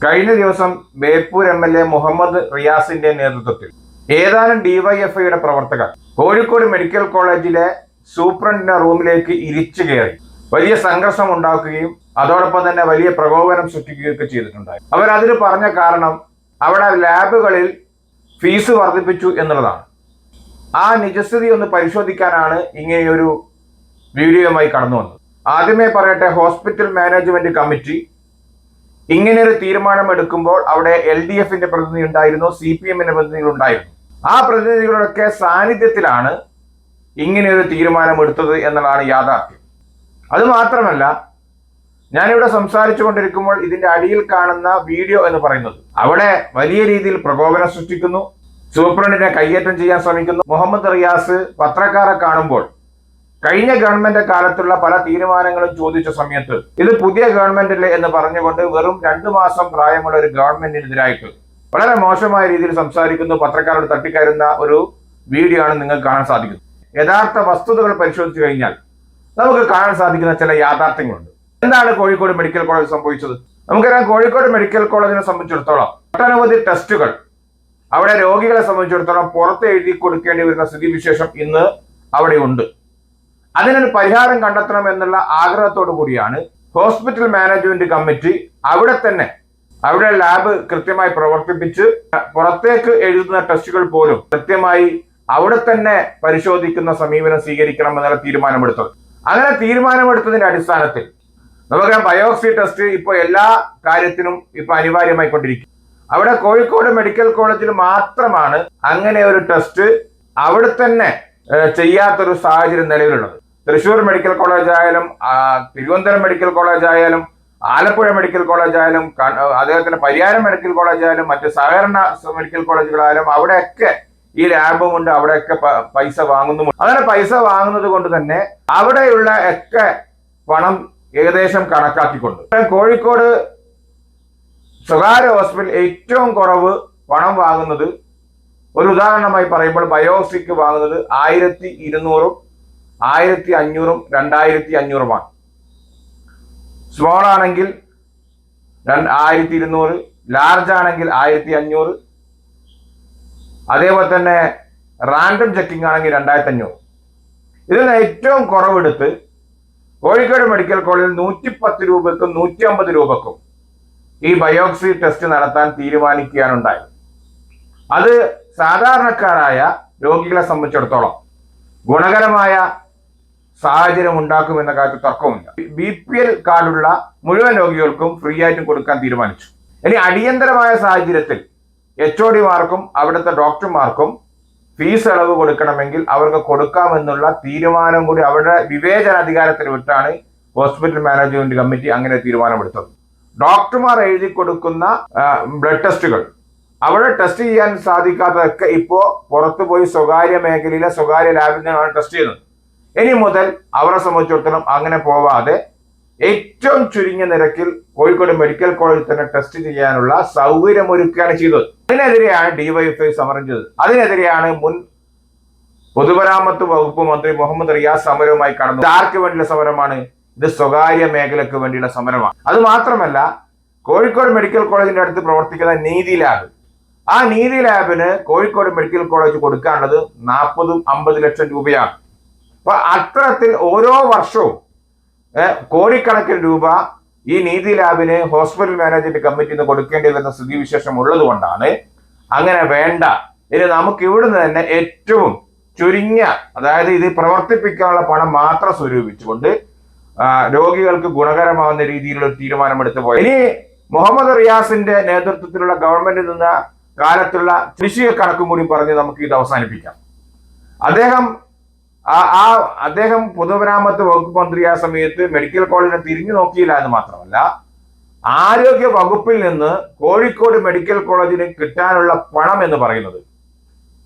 കഴിഞ്ഞ ദിവസം ബേപ്പൂർ MLA മുഹമ്മദ് റിയാസിന്റെ നേതൃത്വത്തിൽ ഏതാനും ഡിവൈഎഫ്ഐയുടെ പ്രവർത്തകർ കോഴിക്കോട് മെഡിക്കൽ കോളേജിലെ സൂപ്രണ്ടിന്റെ റൂമിലേക്ക് ഇരിച്ചു കയറി വലിയ സംഘർഷം ഉണ്ടാക്കുകയും അതോടൊപ്പം തന്നെ വലിയ പ്രകോപനം സൃഷ്ടിക്കുകയൊക്കെ ചെയ്തിട്ടുണ്ടായി. അവരതിന് പറഞ്ഞ കാരണം അവിടെ ലാബുകളിൽ ഫീസ് വർദ്ധിപ്പിച്ചു എന്നുള്ളതാണ്. ആ നിജസ്ഥിതി ഒന്ന് പരിശോധിക്കാനാണ് ഇങ്ങനെയൊരു വീഡിയോയുമായി കടന്നു വന്നത്. ആദ്യമേ പറയട്ടെ, ഹോസ്പിറ്റൽ മാനേജ്മെന്റ് കമ്മിറ്റി ഇങ്ങനെയൊരു തീരുമാനം എടുക്കുമ്പോൾ അവിടെ LDFന്റെ പ്രതിനിധി ഉണ്ടായിരുന്നു, CPMന്റെ പ്രതിനിധികൾ ഉണ്ടായിരുന്നു. ആ പ്രതിനിധികളുടെ സാന്നിധ്യത്തിലാണ് ഇങ്ങനെയൊരു തീരുമാനം എടുത്തത് എന്നുള്ളതാണ് യാഥാർത്ഥ്യം. അത് മാത്രമല്ല, ഞാനിവിടെ സംസാരിച്ചു കൊണ്ടിരിക്കുമ്പോൾ ഇതിന്റെ അടിയിൽ കാണുന്ന വീഡിയോ എന്ന് പറയുന്നത് അവിടെ വലിയ രീതിയിൽ പ്രകോപനം സൃഷ്ടിക്കുന്നു, സൂപ്രണ്ടിനെ കയ്യേറ്റം ചെയ്യാൻ ശ്രമിക്കുന്നു. മുഹമ്മദ് റിയാസ് പത്രക്കാരെ കാണുമ്പോൾ കഴിഞ്ഞ ഗവൺമെന്റ് കാലത്തുള്ള പല തീരുമാനങ്ങളും ചോദിച്ച സമയത്ത് ഇത് പുതിയ ഗവൺമെന്റിലെ എന്ന് പറഞ്ഞുകൊണ്ട് വെറും 2 മാസം പ്രായമുള്ള ഒരു ഗവൺമെന്റിനെതിരായിട്ട് വളരെ മോശമായ രീതിയിൽ സംസാരിക്കുന്നു. പത്രക്കാരോട് തട്ടിക്കയറുന്ന ഒരു വീഡിയോ ആണ് നിങ്ങൾക്ക് കാണാൻ സാധിക്കുന്നത്. യഥാർത്ഥ വസ്തുതകൾ പരിശോധിച്ചു കഴിഞ്ഞാൽ നമുക്ക് കാണാൻ സാധിക്കുന്ന ചില യാഥാർത്ഥ്യങ്ങളുണ്ട്. എന്താണ് കോഴിക്കോട് മെഡിക്കൽ കോളേജ് സംഭവിച്ചത്? നമുക്കറിയാം, കോഴിക്കോട് മെഡിക്കൽ കോളേജിനെ സംബന്ധിച്ചിടത്തോളം ഒട്ടനവധി ടെസ്റ്റുകൾ അവിടെ രോഗികളെ സംബന്ധിച്ചിടത്തോളം പുറത്ത് എഴുതി കൊടുക്കേണ്ടി വരുന്ന സ്ഥിതിവിശേഷം ഇന്ന് അവിടെ ഉണ്ട്. അതിനൊരു പരിഹാരം കണ്ടെത്തണം എന്നുള്ള ആഗ്രഹത്തോടു കൂടിയാണ് ഹോസ്പിറ്റൽ മാനേജ്മെന്റ് കമ്മിറ്റി അവിടെ ലാബ് കൃത്യമായി പ്രവർത്തിപ്പിച്ച് പുറത്തേക്ക് എഴുതുന്ന ടെസ്റ്റുകൾ പോലും കൃത്യമായി അവിടെ തന്നെ പരിശോധിക്കുന്ന സമീപനം സ്വീകരിക്കണം എന്നുള്ള തീരുമാനമെടുത്തത്. അങ്ങനെ തീരുമാനമെടുത്തതിന്റെ അടിസ്ഥാനത്തിൽ നമുക്കറിയാം, ബയോപ്സി ടെസ്റ്റ് ഇപ്പോൾ എല്ലാ കാര്യത്തിനും ഇപ്പൊ അനിവാര്യമായി കൊണ്ടിരിക്കും. അവിടെ കോഴിക്കോട് മെഡിക്കൽ കോളേജിൽ മാത്രമാണ് അങ്ങനെ ഒരു ടെസ്റ്റ് അവിടെ തന്നെ ചെയ്യാത്തൊരു സാഹചര്യം നിലവിലുള്ളത്. തൃശ്ശൂർ മെഡിക്കൽ കോളേജ് ആയാലും, തിരുവനന്തപുരം മെഡിക്കൽ കോളേജ് ആയാലും, ആലപ്പുഴ മെഡിക്കൽ കോളേജ് ആയാലും, അദ്ദേഹത്തിന് പരിയാരം മെഡിക്കൽ കോളേജ് ആയാലും, മറ്റ് സഹകരണ മെഡിക്കൽ കോളേജുകളായാലും അവിടെയൊക്കെ ഈ ലാബും ഉണ്ട്, അവിടെയൊക്കെ പൈസ വാങ്ങുന്നുമുണ്ട്. അങ്ങനെ പൈസ വാങ്ങുന്നത് കൊണ്ട് തന്നെ അവിടെയുള്ള ഒക്കെ പണം ഏകദേശം കണക്കാക്കിക്കൊണ്ട് കോഴിക്കോട് സ്വകാര്യ ഹോസ്പിറ്റൽ ഏറ്റവും കുറവ് പണം വാങ്ങുന്നത്, ഒരു ഉദാഹരണമായി പറയുമ്പോൾ ബയോപ്സിക്ക് വാങ്ങുന്നത് 1200, 1500, 2500 സ്മോൾ ആണെങ്കിൽ 1200, ലാർജ് ആണെങ്കിൽ 1500, അതേപോലെ തന്നെ റാൻഡം ചെക്കിംഗ് ആണെങ്കിൽ 2500. ഇതിൽ ഏറ്റവും കുറവെടുത്ത് കോഴിക്കോട് മെഡിക്കൽ കോളേജിൽ 110 രൂപക്കും 150 രൂപക്കും ഈ ബയോപ്സി ടെസ്റ്റ് നടത്താൻ തീരുമാനിക്കുകയാണ് ഉണ്ടായത്. അത് സാധാരണക്കാരായ രോഗികളെ സംബന്ധിച്ചിടത്തോളം ഗുണകരമായ സാഹചര്യം ഉണ്ടാക്കുമെന്ന കാര്യത്തിൽ തർക്കവുമില്ല. BPL കാർഡുള്ള മുഴുവൻ രോഗികൾക്കും ഫ്രീ ആയിട്ടും കൊടുക്കാൻ തീരുമാനിച്ചു. ഇനി അടിയന്തരമായ സാഹചര്യത്തിൽ HODമാർക്കും അവിടുത്തെ ഡോക്ടർമാർക്കും ഫീസ് ഇളവ് കൊടുക്കണമെങ്കിൽ അവർക്ക് കൊടുക്കാമെന്നുള്ള തീരുമാനം കൂടി അവരുടെ വിവേചനാധികാരത്തിൽ വിട്ടാണ് ഹോസ്പിറ്റൽ മാനേജ്മെന്റ് കമ്മിറ്റി അങ്ങനെ തീരുമാനമെടുത്തത്. ഡോക്ടർമാർ എഴുതി കൊടുക്കുന്ന ബ്ലഡ് ടെസ്റ്റുകൾ അവിടെ ടെസ്റ്റ് ചെയ്യാൻ സാധിക്കാത്തതൊക്കെ ഇപ്പോ പുറത്തു പോയി സ്വകാര്യ മേഖലയിലെ സ്വകാര്യ ലാബിൽ നിന്നാണ് ടെസ്റ്റ് ചെയ്യുന്നത്. ഇനി മുതൽ അവരെ സംബന്ധിച്ചിടത്തോളം അങ്ങനെ പോവാതെ ഏറ്റവും ചുരുങ്ങിയ നിരക്കിൽ കോഴിക്കോട് മെഡിക്കൽ കോളേജിൽ തന്നെ ടെസ്റ്റ് ചെയ്യാനുള്ള സൗകര്യം ഒരുക്കുകയാണ് ചെയ്തത്. അതിനെതിരെയാണ് ഡിവൈഎഫ്ഐ സമരം ചെയ്തത്. അതിനെതിരെയാണ് മുൻ പൊതുമരാമത്ത് വകുപ്പ് മന്ത്രി മുഹമ്മദ് റിയാസ് സമരവുമായി കടന്നത്. ആർക്ക് വേണ്ടിയുള്ള സമരമാണ് ഇത്? സ്വകാര്യ മേഖലയ്ക്ക് വേണ്ടിയുള്ള സമരമാണ്. അത് മാത്രമല്ല, കോഴിക്കോട് മെഡിക്കൽ കോളേജിന്റെ അടുത്ത് പ്രവർത്തിക്കുന്ന നീതി ലാബ്, ആ നീതി ലാബിന് കോഴിക്കോട് മെഡിക്കൽ കോളേജ് കൊടുക്കാനുള്ളത് 40-50 ലക്ഷം രൂപയാണ്. അപ്പൊ അത്തരത്തിൽ ഓരോ വർഷവും കോടിക്കണക്കിന് രൂപ ഈ നീതി ലാബിന് ഹോസ്പിറ്റൽ മാനേജ്മെന്റ് കമ്മിറ്റിയിൽ നിന്ന് കൊടുക്കേണ്ടി വരുന്ന സ്ഥിതിവിശേഷം ഉള്ളത് കൊണ്ടാണ് അങ്ങനെ വേണ്ട, ഇനി നമുക്ക് ഇവിടുന്ന് തന്നെ ഏറ്റവും ചുരുങ്ങിയ, അതായത് ഇത് പ്രവർത്തിപ്പിക്കാനുള്ള പണം മാത്രം സ്വരൂപിച്ചുകൊണ്ട് രോഗികൾക്ക് ഗുണകരമാവുന്ന രീതിയിലുള്ള ഒരു തീരുമാനമെടുത്തു പോയി. ഇനി മുഹമ്മദ് റിയാസിന്റെ നേതൃത്വത്തിലുള്ള ഗവൺമെന്റിൽ നിന്ന കാലത്തുള്ള കൃഷി കണക്കും കൂടി പറഞ്ഞ് നമുക്ക് ഇത് അവസാനിപ്പിക്കാം. അദ്ദേഹം പൊതുമരാമത്ത് വകുപ്പ് മന്ത്രിയായ സമയത്ത് മെഡിക്കൽ കോളേജിനെ തിരിഞ്ഞു നോക്കിയില്ല എന്ന് മാത്രമല്ല, ആരോഗ്യ വകുപ്പിൽ നിന്ന് കോഴിക്കോട് മെഡിക്കൽ കോളേജിന് കിട്ടാനുള്ള പണം എന്ന് പറയുന്നത്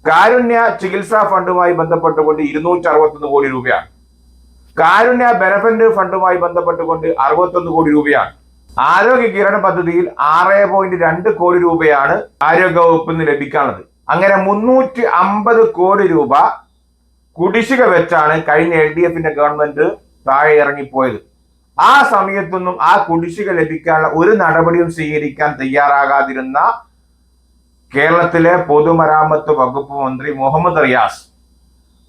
കാരുണ്യ ചികിത്സാ ഫണ്ടുമായി ബന്ധപ്പെട്ടുകൊണ്ട് 261 കോടി രൂപയാണ്. കാരുണ്യ ബെനഫിറ്റ് ഫണ്ടുമായി ബന്ധപ്പെട്ടുകൊണ്ട് 61 കോടി രൂപയാണ്. ആരോഗ്യ കിരണ പദ്ധതിയിൽ 6.2 കോടി രൂപയാണ് ആരോഗ്യ വകുപ്പിൽ നിന്ന് ലഭിക്കാനുള്ളത്. അങ്ങനെ 350 കോടി രൂപ കുടിശ്ശിക വെച്ചാണ് കഴിഞ്ഞ LDFന്റെ ഗവൺമെന്റ് താഴെ ഇറങ്ങിപ്പോയത്. ആ സമയത്തൊന്നും ആ കുടിശ്ശിക ലഭിക്കാനുള്ള ഒരു നടപടിയും സ്വീകരിക്കാൻ തയ്യാറാകാതിരുന്ന കേരളത്തിലെ പൊതുമരാമത്ത് വകുപ്പ് മന്ത്രി മുഹമ്മദ് റിയാസ്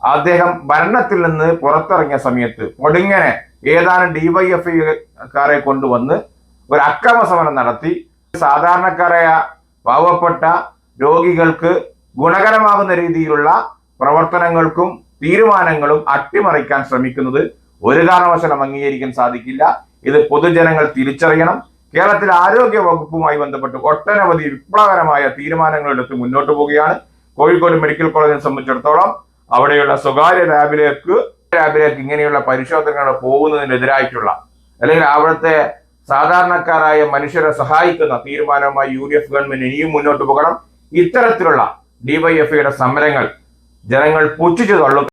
അദ്ദേഹം ഭരണത്തിൽ നിന്ന് പുറത്തിറങ്ങിയ സമയത്ത് ഒടുങ്ങനെ ഏതാനും ഡിവൈഎഫ്ഐക്കാരെ കൊണ്ടുവന്ന് ഒരു അക്രമ സമരം നടത്തി സാധാരണക്കാരായ പാവപ്പെട്ട രോഗികൾക്ക് ഗുണകരമാകുന്ന രീതിയിലുള്ള പ്രവർത്തനങ്ങൾക്കും തീരുമാനങ്ങളും അട്ടിമറിക്കാൻ ശ്രമിക്കുന്നത് ഒരു കാരണവശാലും അംഗീകരിക്കാൻ സാധിക്കില്ല. ഇത് പൊതുജനങ്ങൾ തിരിച്ചറിയണം. കേരളത്തിലെ ആരോഗ്യ വകുപ്പുമായി ബന്ധപ്പെട്ട് ഒട്ടനവധി വിപ്ലവകരമായ തീരുമാനങ്ങൾ എടുത്ത് മുന്നോട്ട് പോവുകയാണ്. കോഴിക്കോട് മെഡിക്കൽ കോളേജിനെ സംബന്ധിച്ചിടത്തോളം അവിടെയുള്ള സ്വകാര്യ ലാബിലേക്ക് ഇങ്ങനെയുള്ള പരിശോധനകൾ പോകുന്നതിനെതിരായിട്ടുള്ള അല്ലെങ്കിൽ അവിടുത്തെ സാധാരണക്കാരായ മനുഷ്യരെ സഹായിക്കുന്ന തീരുമാനവുമായി UDF ഗവൺമെന്റ് ഇനിയും മുന്നോട്ട് പോകണം. ഇത്തരത്തിലുള്ള ഡിവൈഎഫ്ഐയുടെ സമരങ്ങൾ ജനങ്ങൾ പുച്ഛിച്ചു തള്ളും.